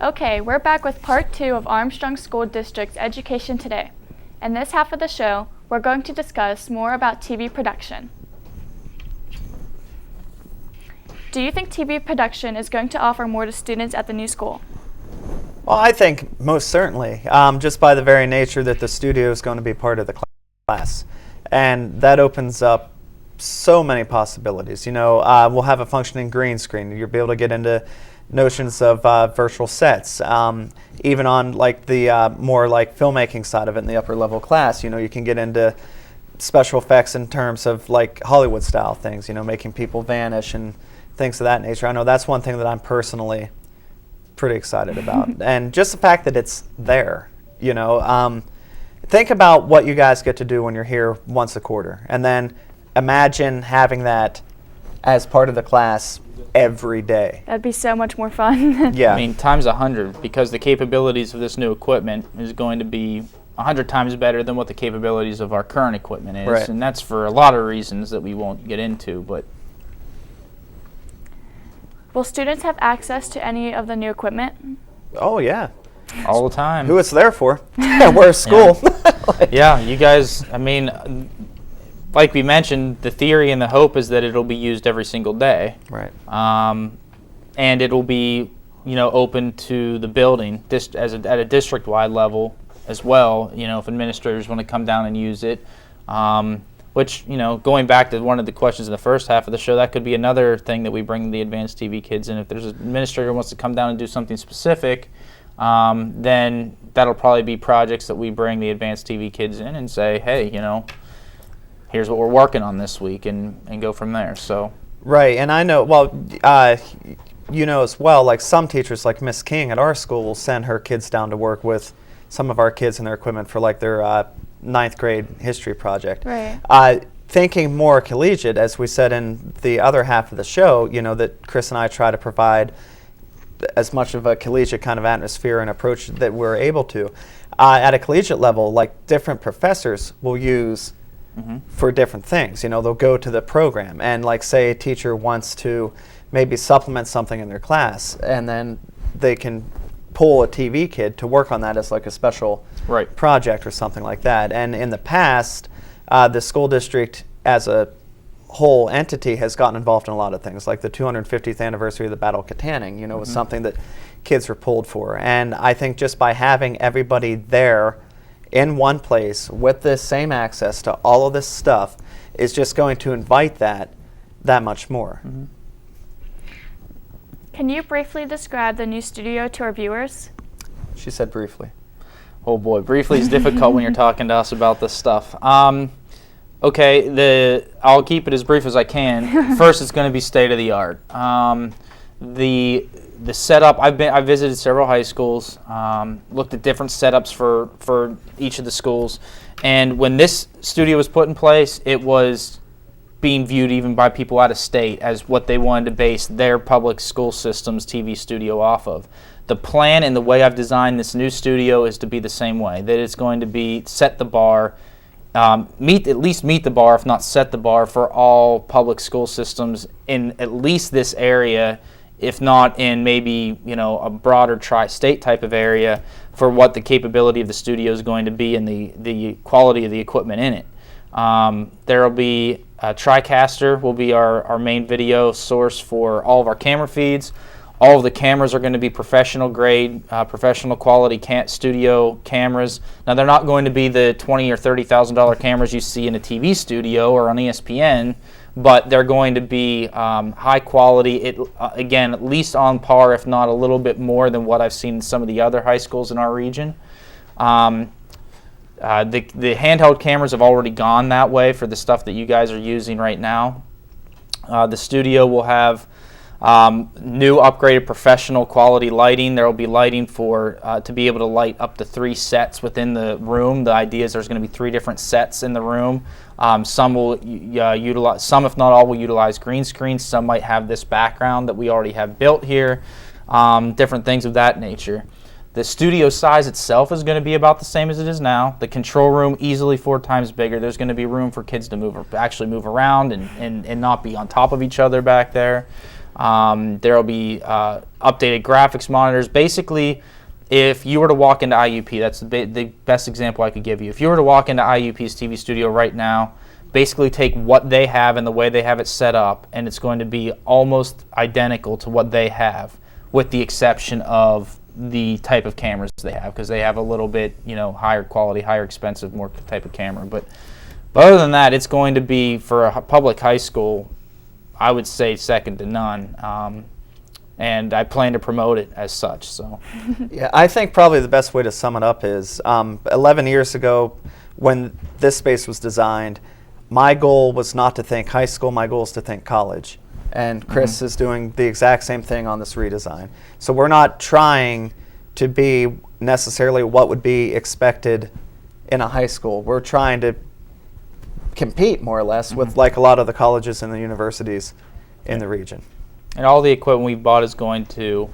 Okay, we're back with part 2 of Armstrong School District's Education Today. In this half of the show, we're going to discuss more about TV production. Do you think TV production is going to offer more to students at the new school? Well, I think most certainly, just by the very nature that the studio is going to be part of the class. And that opens up so many possibilities. You know, we'll have a functioning green screen. You'll be able to get into notions of virtual sets. Even on like the more like filmmaking side of it in the upper level class, you know, you can get into special effects in terms of like Hollywood style things, you know, making people vanish and things of that nature. I know that's one thing that I'm personally pretty excited about. And just the fact that it's there, you know. Think about what you guys get to do when you're here once a quarter. And then imagine having that as part of the class every day. That'd be so much more fun. Yeah. I mean, times 100, because the capabilities of this new equipment is going to be 100 times better than what the capabilities of our current equipment is. Right. And that's for a lot of reasons that we won't get into, but Will students have access to any of the new equipment? Oh, yeah. all the time. Who it's there for. We're a school. Yeah, you guys, I mean, like we mentioned, the theory and the hope is that it'll be used every single day. Right. And it'll be, you know, open to the building at a district-wide level as well, you know, if administrators want to come down and use it. Which, you know, going back to one of the questions in the first half of the show, that could be another thing that we bring the advanced TV kids in. If there's an administrator who wants to come down and do something specific, then that'll probably be projects that we bring the advanced TV kids in and say, hey, you know, here's what we're working on this week, and go from there. So. Right, and I know, well, you know as well, like some teachers, like Miss King at our school, will send her kids down to work with some of our kids and their equipment for like their 9th grade history project. Right. Thinking more collegiate, as we said in the other half of the show, you know, that Chris and I try to provide as much of a collegiate kind of atmosphere and approach that we're able to. At a collegiate level, like different professors will use for different things. You know, they'll go to the program and like say a teacher wants to maybe supplement something in their class, and then they can pull a TV kid to work on that as like a special project or something like that. And in the past, the school district as a whole entity has gotten involved in a lot of things, like the 250th anniversary of the Battle of Katanning, you know, was something that kids were pulled for. And I think just by having everybody there in one place with the same access to all of this stuff is just going to invite that much more. Can you briefly describe the new studio to our viewers? She said briefly. Oh boy, briefly is difficult when you're talking to us about this stuff. Okay, I'll keep it as brief as I can. First, it's going to be state of the art. The setup, I visited several high schools, looked at different setups for each of the schools, and when this studio was put in place, it was being viewed even by people out of state as what they wanted to base their public school system's TV studio off of. The plan and the way I've designed this new studio is to be the same way, that it's going to be set the bar, at least meet the bar, if not set the bar, for all public school systems in at least this area, if not in maybe, you know, a broader tri-state type of area, for what the capability of the studio is going to be and the quality of the equipment in it. There will be a TriCaster will be our main video source for all of our camera feeds. All of the cameras are going to be professional grade, professional quality studio cameras. Now they're not going to be the $20,000 or $30,000 cameras you see in a TV studio or on ESPN, but they're going to be high quality. Again, at least on par, if not a little bit more than what I've seen in some of the other high schools in our region. The handheld cameras have already gone that way for the stuff that you guys are using right now. The studio will have new upgraded professional quality lighting. There will be lighting to be able to light up to 3 sets within the room. The idea is there's going to be 3 different sets in the room. Some will utilize, some if not all will utilize green screens. Some might have this background that we already have built here. Different things of that nature. The studio size itself is going to be about the same as it is now. The control room easily 4 times bigger. There's going to be room for kids to actually move around and not be on top of each other back there. There will be updated graphics monitors. Basically, if you were to walk into IUP, that's the best example I could give you. If you were to walk into IUP's TV studio right now, basically take what they have and the way they have it set up, and it's going to be almost identical to what they have, with the exception of the type of cameras they have, because they have a little bit, higher quality, higher expensive, more type of camera. But other than that, it's going to be, for a public high school, I would say second to none. And I plan to promote it as such. So, yeah, I think probably the best way to sum it up is 11 years ago, when this space was designed, my goal was not to think high school, my goal is to think college. And Chris is doing the exact same thing on this redesign. So we're not trying to be necessarily what would be expected in a high school. We're trying to compete more or less with like a lot of the colleges and the universities in the region. And all the equipment we bought is going to,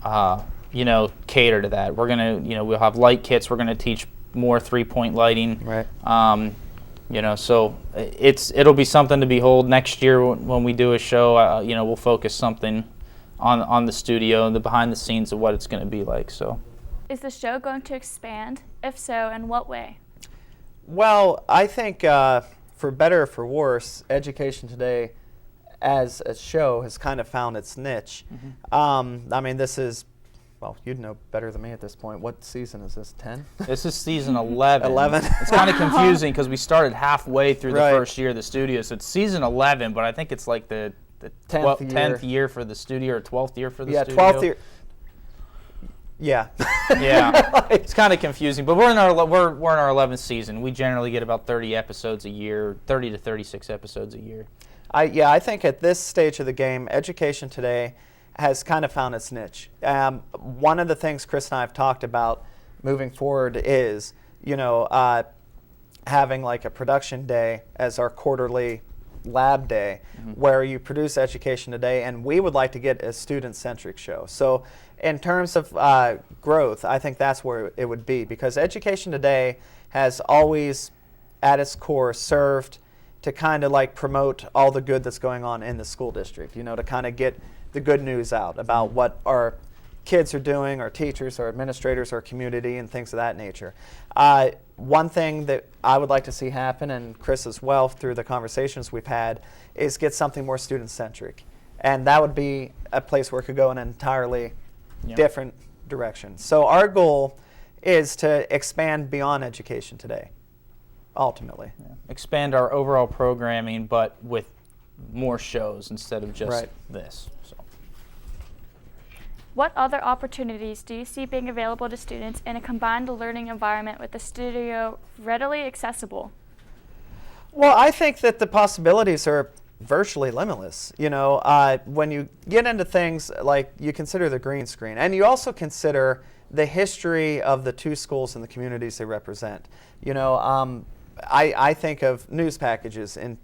cater to that. We're gonna, we'll have light kits. We're gonna teach more 3-point lighting. Right. So it'll be something to behold next year when we do a show. We'll focus something on the studio and the behind the scenes of what it's going to be like. So, is the show going to expand? If so, in what way? Well, I think for better or for worse, Education Today as a show has kind of found its niche. This is, well, you'd know better than me at this point. What season is this, 10? This is season 11. 11? It's kind of confusing because we started halfway through the first year of the studio. So it's season 11, but I think it's like the 10th year for the studio, or 12th year for the studio. Yeah, 12th year. Yeah. Yeah. It's kind of confusing, but we're in our 11th season. We generally get about 30 episodes a year, 30 to 36 episodes a year. I think at this stage of the game, Education Today has kind of found its niche. One of the things Chris and I have talked about moving forward is, having like a production day as our quarterly lab day, where you produce Education Today, and we would like to get a student-centric show. So in terms of growth, I think that's where it would be, because Education Today has always, at its core, served to kind of like promote all the good that's going on in the school district, to kind of get the good news out about what our kids are doing, our teachers, our administrators, our community, and things of that nature. One thing that I would like to see happen, and Chris as well through the conversations we've had, is get something more student-centric. And that would be a place where it could go in an entirely different direction. So our goal is to expand beyond Education Today, ultimately. Yeah. Expand our overall programming, but with more shows instead of just this. So. What other opportunities do you see being available to students in a combined learning environment with the studio readily accessible? Well, I think that the possibilities are virtually limitless. When you get into things like you consider the green screen, and you also consider the history of the two schools and the communities they represent. I think of news packages in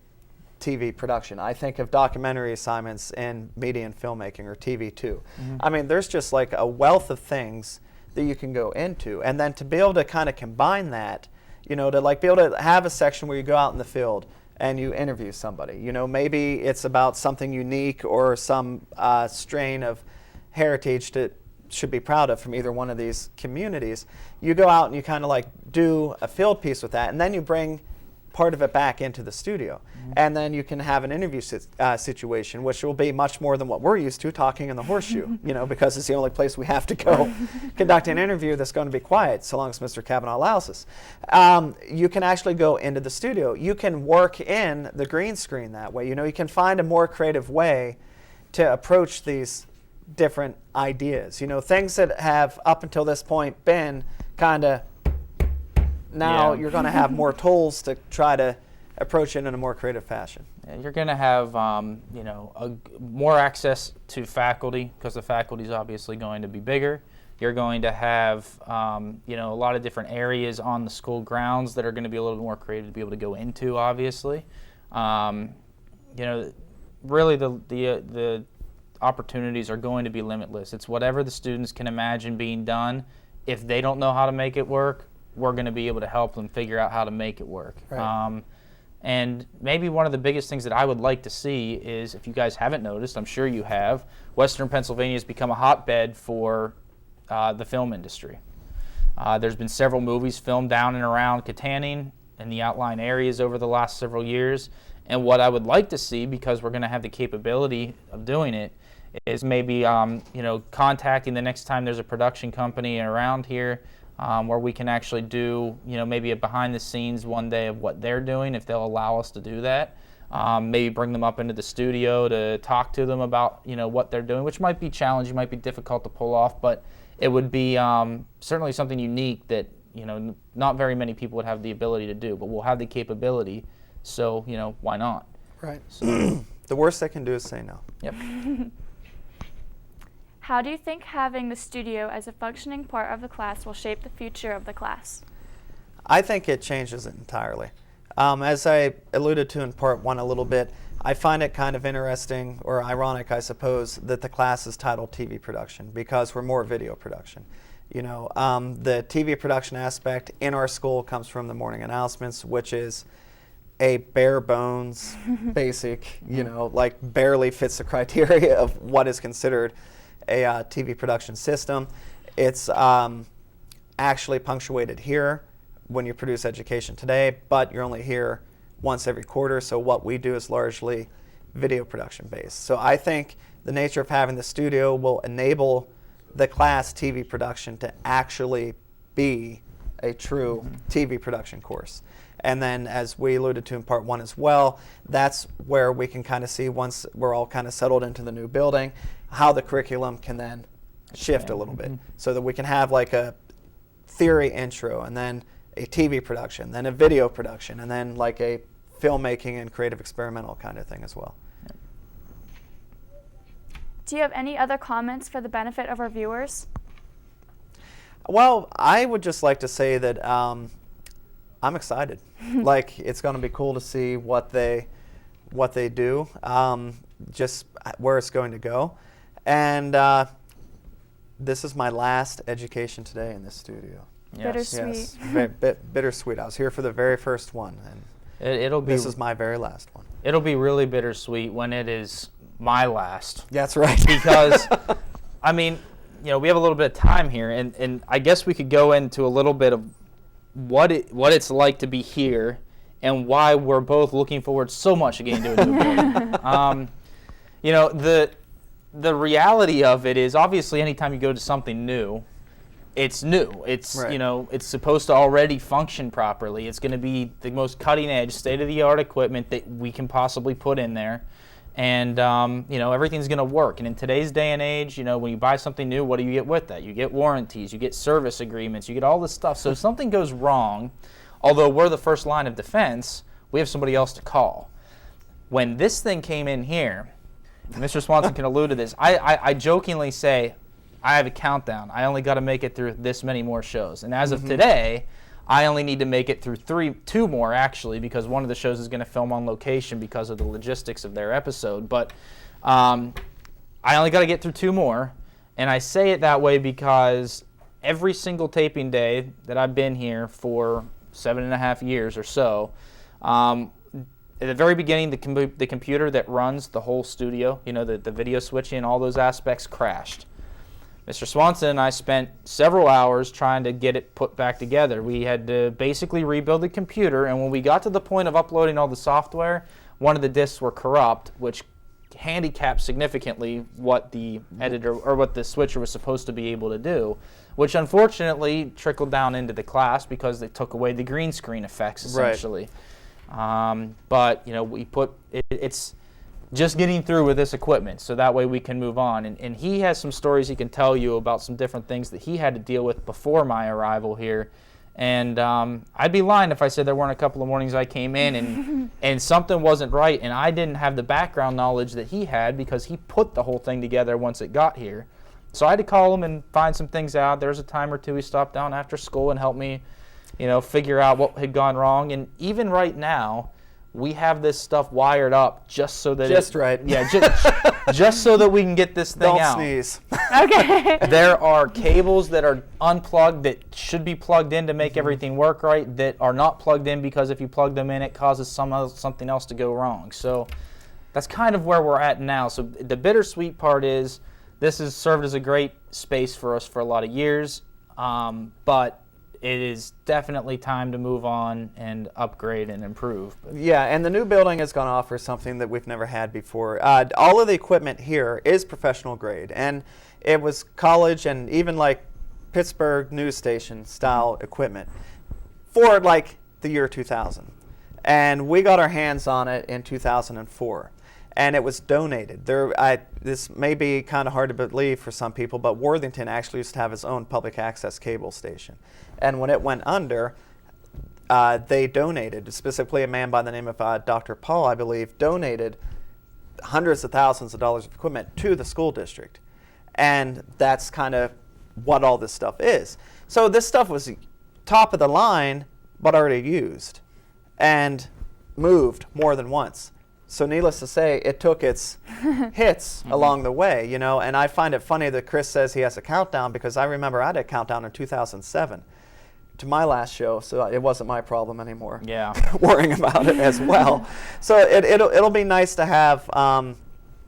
TV production. I think of documentary assignments in media and filmmaking, or TV too. There's just like a wealth of things that you can go into, and then to be able to kind of combine that, to like be able to have a section where you go out in the field and you interview somebody. Maybe it's about something unique or some strain of heritage that should be proud of from either one of these communities. You go out and you kind of like do a field piece with that, and then you bring part of it back into the studio. And then you can have an interview situation, which will be much more than what we're used to, talking in the horseshoe, because it's the only place we have to go conduct an interview that's going to be quiet, so long as Mr. Kavanaugh allows us. You can actually go into the studio. You can work in the green screen that way. You can find a more creative way to approach these different ideas. Things that have up until this point been kind of, now you're going to have more tools to try to approach it in a more creative fashion. Yeah, you're going to have more access to faculty, because the faculty is obviously going to be bigger. You're going to have a lot of different areas on the school grounds that are going to be a little more creative to be able to go into, obviously. Really the opportunities are going to be limitless. It's whatever the students can imagine being done. If they don't know how to make it work, we're going to be able to help them figure out how to make it work. Right. And maybe one of the biggest things that I would like to see is, if you guys haven't noticed, I'm sure you have, Western Pennsylvania has become a hotbed for the film industry. There's been several movies filmed down and around Katanning and the outlying areas over the last several years. And what I would like to see, because we're going to have the capability of doing it, is maybe contacting the next time there's a production company around here, where we can actually do maybe a behind the scenes one day of what they're doing, if they'll allow us to do that. Maybe bring them up into the studio to talk to them about what they're doing, which might be challenging, might be difficult to pull off, but it would be certainly something unique that not very many people would have the ability to do, but we'll have the capability. So, why not? Right. So. The worst they can do is say no. Yep. How do you think having the studio as a functioning part of the class will shape the future of the class? I think it changes it entirely. As I alluded to in part one a little bit, I find it kind of interesting, or ironic, I suppose, that the class is titled TV production, because we're more video production. The TV production aspect in our school comes from the morning announcements, which is a bare bones, basic, like barely fits the criteria of what is considered a TV production system. It's actually punctuated here when you produce Education Today, but you're only here once every quarter, so what we do is largely video production based. So I think the nature of having the studio will enable the class TV production to actually be a true TV production course. And then, as we alluded to in part one as well, that's where we can kind of see, once we're all kind of settled into the new building, how the curriculum can then shift a little bit, so that we can have like a theory intro, and then a TV production, then a video production, and then like a filmmaking and creative experimental kind of thing as well. Do you have any other comments for the benefit of our viewers? Well, I would just like to say that I'm excited. Like, it's going to be cool to see what they do, just where it's going to go. And this is my last Education Today in this studio. Yes. Yes, bittersweet. I was here for the very first one, and this is my very last one. It'll be really bittersweet when it is my last. That's right. Because, I mean, we have a little bit of time here, and I guess we could go into a little bit of what it's like to be here, and why we're both looking forward so much to getting to a new building. The reality of it is, obviously, anytime you go to something new, it's new. It's right. It's supposed to already function properly. It's going to be the most cutting edge, state of the art equipment that we can possibly put in there, and everything's going to work. And in today's day and age, when you buy something new, what do you get with that? You get warranties, you get service agreements, you get all this stuff. So if something goes wrong, although we're the first line of defense, we have somebody else to call. When this thing came in here, Mr. Swanson can allude to this, I jokingly say, I have a countdown. I only got to make it through this many more shows. And as of today, I only need to make it through two more, actually, because one of the shows is going to film on location because of the logistics of their episode. But I only got to get through 2 more. And I say it that way because every single taping day that I've been here for 7.5 years or so, at the very beginning, the computer that runs the whole studio, the video switching and all those aspects, crashed. Mr. Swanson and I spent several hours trying to get it put back together. We had to basically rebuild the computer, and when we got to the point of uploading all the software, one of the disks were corrupt, which handicapped significantly what the editor or what the switcher was supposed to be able to do, which unfortunately trickled down into the class because they took away the green screen effects, essentially. Right. But it's just getting through with this equipment, so that way we can move on. And he has some stories he can tell you about some different things that he had to deal with before my arrival here. And I'd be lying if I said there weren't a couple of mornings I came in and something wasn't right, and I didn't have the background knowledge that he had because he put the whole thing together once it got here. So I had to call him and find some things out. There was a time or two he stopped down after school and helped me, figure out what had gone wrong. And even right now, we have this stuff wired up just so that just so that we can get this thing out. Don't sneeze. Okay. There are cables that are unplugged that should be plugged in to make everything work right that are not plugged in because if you plug them in, it causes something else to go wrong. So that's kind of where we're at now. So the bittersweet part is this has served as a great space for us for a lot of years, but it is definitely time to move on and upgrade and improve. Yeah, and the new building is going to offer something that we've never had before. All of the equipment here is professional grade, and it was college and even like Pittsburgh news station style equipment for like the year 2000. And we got our hands on it in 2004. And it was donated. This may be kind of hard to believe for some people, but Worthington actually used to have its own public access cable station. And when it went under, they donated, specifically a man by the name of Dr. Paul, I believe, donated hundreds of thousands of dollars of equipment to the school district. And that's kind of what all this stuff is. So this stuff was top of the line, but already used and moved more than once. So needless to say, it took its hits along the way, you know, and I find it funny that Chris says he has a countdown because I remember I had a countdown in 2007 to my last show, so it wasn't my problem anymore. Yeah. Worrying about it as well. So it'll be nice to have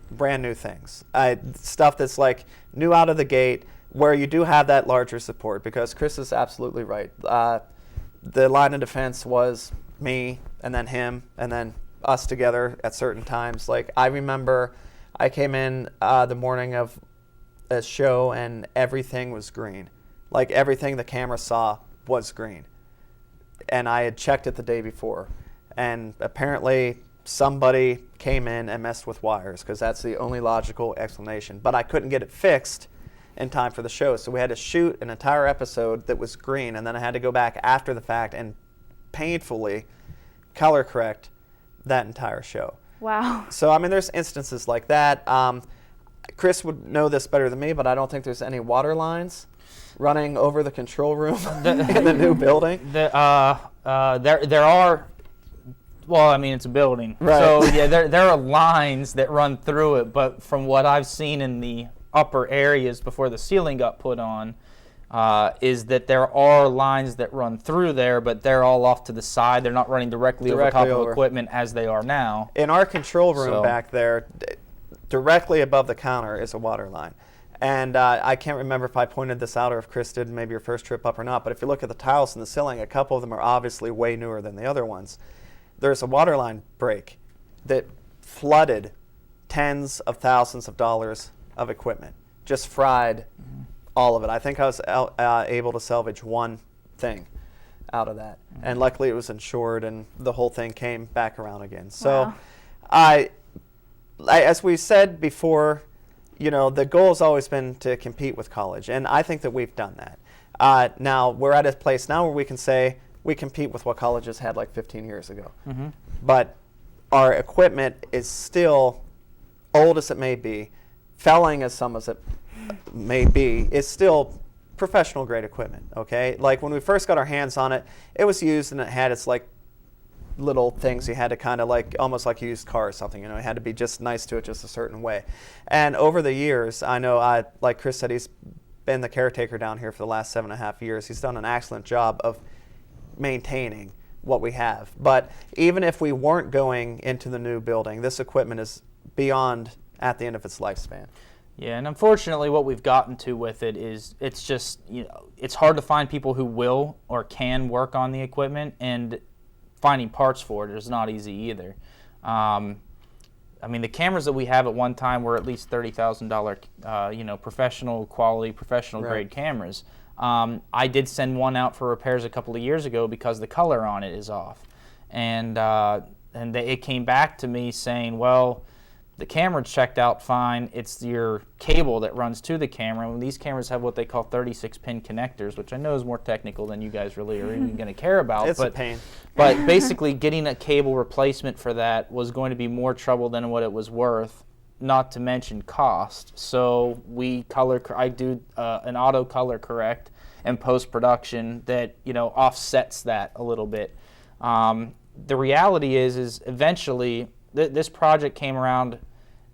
brand new things, stuff that's like new out of the gate where you do have that larger support because Chris is absolutely right. The line of defense was me and then him and then us together at certain times. Like I remember I came in the morning of a show and everything was green. Like everything the camera saw was green. And I had checked it the day before. And apparently somebody came in and messed with wires because that's the only logical explanation. But I couldn't get it fixed in time for the show. So we had to shoot an entire episode that was green and then I had to go back after the fact and painfully color correct that entire show. Wow. So, I mean, there's instances like that. Chris would know this better than me, but I don't think there's any water lines running over the control room in the new building. There are, well, I mean, it's a building. Right. So, yeah, there are lines that run through it, but from what I've seen in the upper areas before the ceiling got put on, is that there are lines that run through there, but they're all off to the side. They're not running directly over top of equipment as they are now. In our control room back there, directly above the counter is a water line. And I can't remember if I pointed this out or if Chris did maybe your first trip up or not, but if you look at the tiles in the ceiling, a couple of them are obviously way newer than the other ones. There's a water line break that flooded tens of thousands of dollars of equipment, just fried all of it. I think I was able to salvage one thing out of that. And luckily it was insured and the whole thing came back around again. So I as we said before, you know, the goal has always been to compete with college. And I think that we've done that. Now we're at a place now where we can say we compete with what colleges had like 15 years ago. But our equipment is still, old as it may be, failing as some as it may be, is still professional grade equipment, okay? Like when we first got our hands on it, it was used and it had its like little things you had to kind of like, almost like a used car or something, you know, it had to be just nice to it just a certain way. And over the years, I know, like Chris said, he's been the caretaker down here for the last 7.5 years. He's done an excellent job of maintaining what we have. But even if we weren't going into the new building, this equipment is beyond at the end of its lifespan. Yeah, and unfortunately what we've gotten to with it is it's just, you know, it's hard to find people who will or can work on the equipment, and finding parts for it is not easy either. I mean, the cameras that we have at one time were at least $30,000, you know, professional quality, professional grade cameras. I did send one out for repairs a couple of years ago because the color on it is off. And it came back to me saying, well, the camera checked out fine. It's your cable that runs to the camera. And these cameras have what they call 36-pin connectors, which I know is more technical than you guys really are even going to care about. It's a pain. But basically, getting a cable replacement for that was going to be more trouble than what it was worth, not to mention cost. So I do an auto color correct and post-production that, you know, offsets that a little bit. the reality is eventually this project came around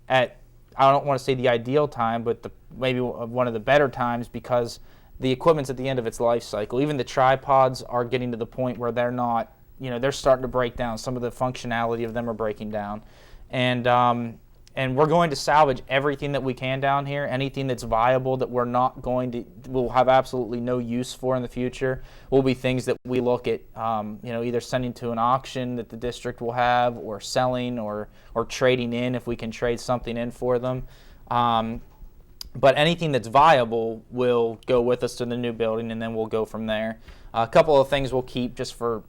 at, I don't want to say the ideal time, but maybe one of the better times, because the equipment's at the end of its life cycle. Even the tripods are getting to the point where they're not, they're starting to break down. Some of the functionality of them are breaking down. And we're going to salvage everything that we can down here. Anything that's viable that we'll have absolutely no use for in the future will be things that we look at, either sending to an auction that the district will have, or selling, or trading in if we can trade something in for them. But anything that's viable will go with us to the new building, and then we'll go from there. A couple of things we'll keep just for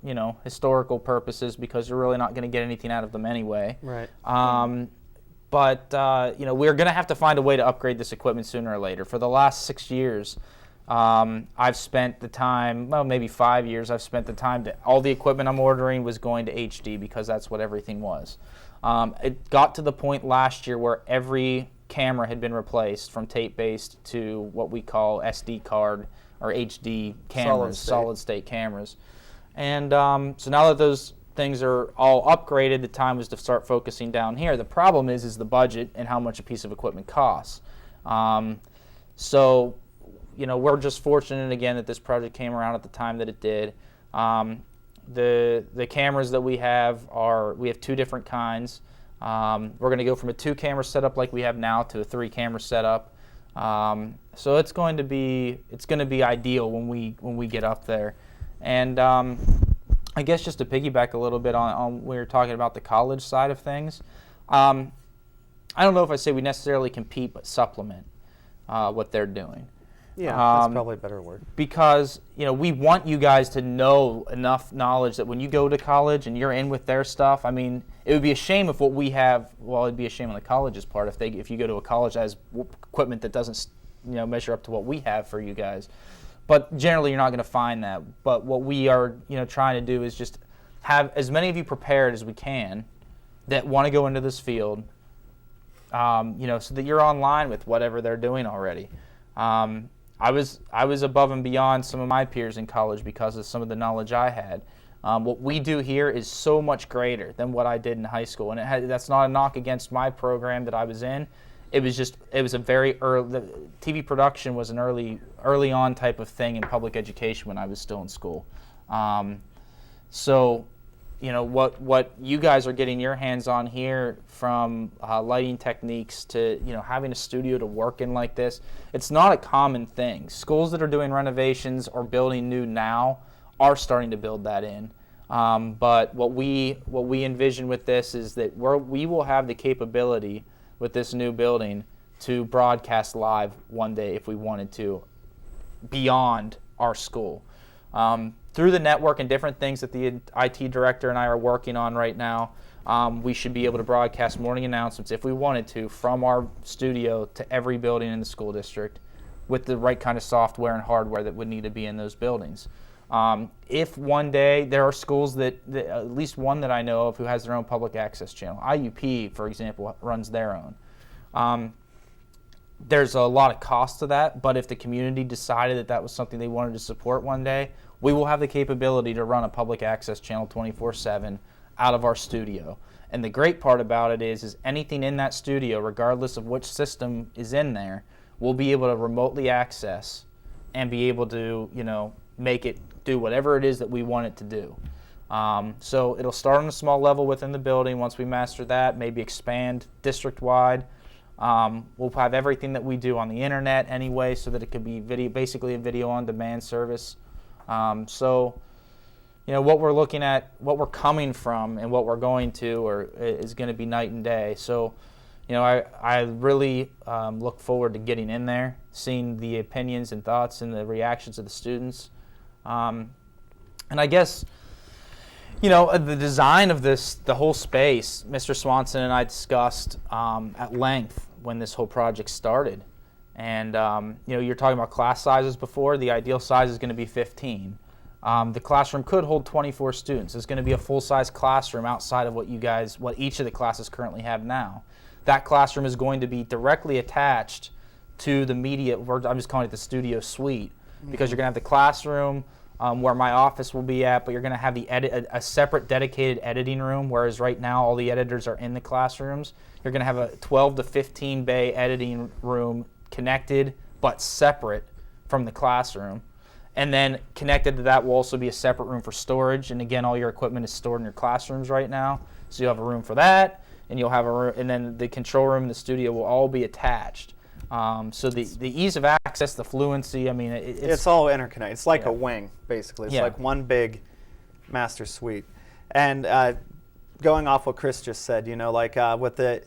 historical purposes, because you're really not going to get anything out of them anyway. Right. But we're going to have to find a way to upgrade this equipment sooner or later. For the last 6 years, I've spent the time, well, maybe 5 years, I've spent the time that all the equipment I'm ordering was going to HD, because that's what everything was. It got to the point last year where every camera had been replaced from tape-based to what we call SD card or HD cameras, solid state cameras. And so now that those things are all upgraded, the time was to start focusing down here. The problem is the budget and how much a piece of equipment costs. So, we're just fortunate again that this project came around at the time that it did. The cameras that we have two different kinds. We're going to go from a 2-camera setup like we have now to a 3-camera setup. So it's going to be ideal when we get up there. And I guess just to piggyback a little bit on we were talking about the college side of things. I don't know if I say we necessarily compete, but supplement what they're doing. Yeah, that's probably a better word. Because we want you guys to know enough knowledge that when you go to college and you're in with their stuff, I mean, it would be a shame if what we have. Well, it'd be a shame on the college's part if you go to a college that has equipment that doesn't measure up to what we have for you guys. But generally, you're not going to find that. But what we are, trying to do is just have as many of you prepared as we can that want to go into this field, so that you're online with whatever they're doing already. I was above and beyond some of my peers in college because of some of the knowledge I had. What we do here is so much greater than what I did in high school, and that's not a knock against my program that I was in. It was a very early. TV production was an early on type of thing in public education when I was still in school. So, what you guys are getting your hands on here, from lighting techniques to having a studio to work in like this, it's not a common thing. Schools that are doing renovations or building new now are starting to build that in. But what we envision with this is that we will have the capability with this new building to broadcast live one day if we wanted to, beyond our school. Through the network and different things that the IT director and I are working on right now, we should be able to broadcast morning announcements if we wanted to from our studio to every building in the school district with the right kind of software and hardware that would need to be in those buildings. If one day there are schools that at least one that I know of who has their own public access channel. IUP, for example, runs their own. There's a lot of cost to that, but if the community decided that was something they wanted to support one day, we will have the capability to run a public access channel 24/7 out of our studio. And the great part about it is anything in that studio, regardless of which system is in there, we'll be able to remotely access and be able to, make it do whatever it is that we want it to do. So it'll start on a small level within the building. Once we master that, maybe expand district-wide. We'll have everything that we do on the internet anyway, so that it could be basically a video-on-demand service. So, what we're looking at, what we're coming from, and what we're going to is going to be night and day. So, I really look forward to getting in there, seeing the opinions and thoughts and the reactions of the students. And I guess, the design of the whole space, Mr. Swanson and I discussed at length when this whole project started. And, you're talking about class sizes before. The ideal size is going to be 15. The classroom could hold 24 students. It's going to be a full-size classroom outside of what each of the classes currently have now. That classroom is going to be directly attached to the media. I'm just calling it the studio suite, because you're going to have the classroom, where my office will be at, but you're going to have a separate dedicated editing room, whereas right now all the editors are in the classrooms. You're going to have a 12 to 15 bay editing room connected but separate from the classroom. And then connected to that will also be a separate room for storage. And again, all your equipment is stored in your classrooms right now. So you'll have a room for that, and you'll have a room, and then the control room and the studio will all be attached. So the ease of access, the fluency, I mean, it's all interconnected. It's like a wing, basically. It's like one big master suite. And going off what Chris just said, you know, like with the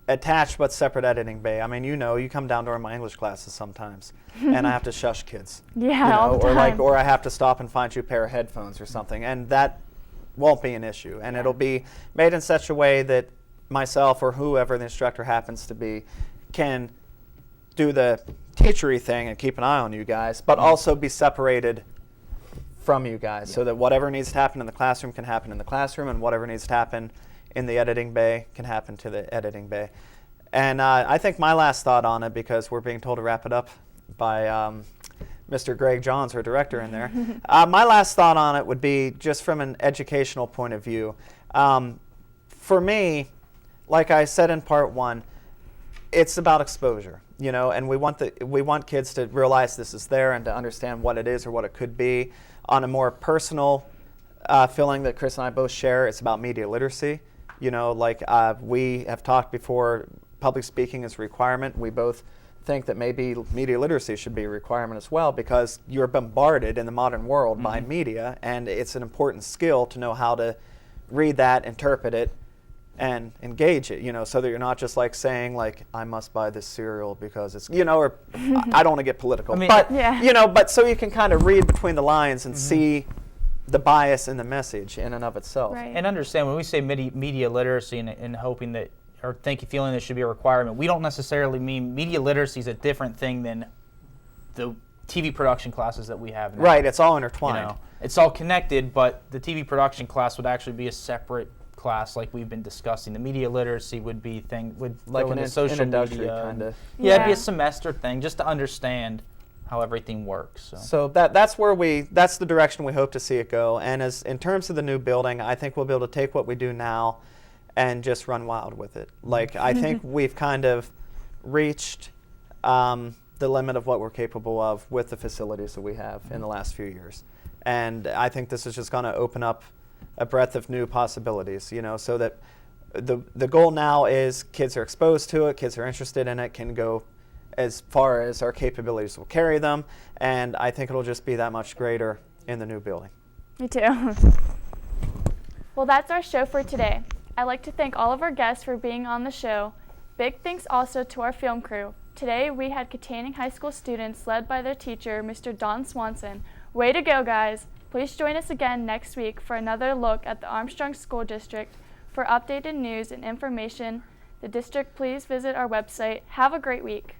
attached but separate editing bay. I mean, you know, you come down to my English classes sometimes, and I have to shush kids. Yeah, you know, all the time. Or I have to stop and find you a pair of headphones or something, and that won't be an issue. And it'll be made in such a way that myself or whoever the instructor happens to be can do the teachery thing and keep an eye on you guys, but also be separated from you guys, so that whatever needs to happen in the classroom can happen in the classroom, and whatever needs to happen in the editing bay can happen to the editing bay. And I think my last thought on it, because we're being told to wrap it up by Mr. Greg Johns, our director in there, my last thought on it would be just from an educational point of view. For me, like I said in part one, it's about exposure, you know, and we want kids to realize this is there and to understand what it is or what it could be. On a more personal feeling that Chris and I both share, it's about media literacy. You know, like we have talked before, public speaking is a requirement. We both think that maybe media literacy should be a requirement as well, because you're bombarded in the modern world by media, and it's an important skill to know how to read that, interpret it, and engage it, you know, so that you're not just like saying like, I must buy this cereal because it's, you know, or I don't want to get political, but you know, but so you can kind of read between the lines and see the bias in the message in and of itself. Right. And understand, when we say media literacy and hoping that, or feeling this should be a requirement, we don't necessarily mean media literacy is a different thing than the TV production classes that we have now. Right, it's all intertwined. You know, it's all connected, but the TV production class would actually be a separate class, like we've been discussing. The media literacy would be like go an into social introductory media. kind of. Yeah, it'd be a semester thing, just to understand how everything works. So that's the direction we hope to see it go. And as in terms of the new building, I think we'll be able to take what we do now and just run wild with it. Like, I think we've kind of reached the limit of what we're capable of with the facilities that we have in the last few years. And I think this is just going to open up a breadth of new possibilities, you know, so that the goal now is kids are exposed to it, kids are interested in it, can go as far as our capabilities will carry them, and I think it'll just be that much greater in the new building. Me too. Well, that's our show for today. I'd like to thank all of our guests for being on the show. Big thanks also to our film crew. Today we had Katanning High School students led by their teacher, Mr. Don Swanson. Way to go, guys. Please join us again next week for another look at the Armstrong School District. For updated news and information, the district, please visit our website. Have a great week.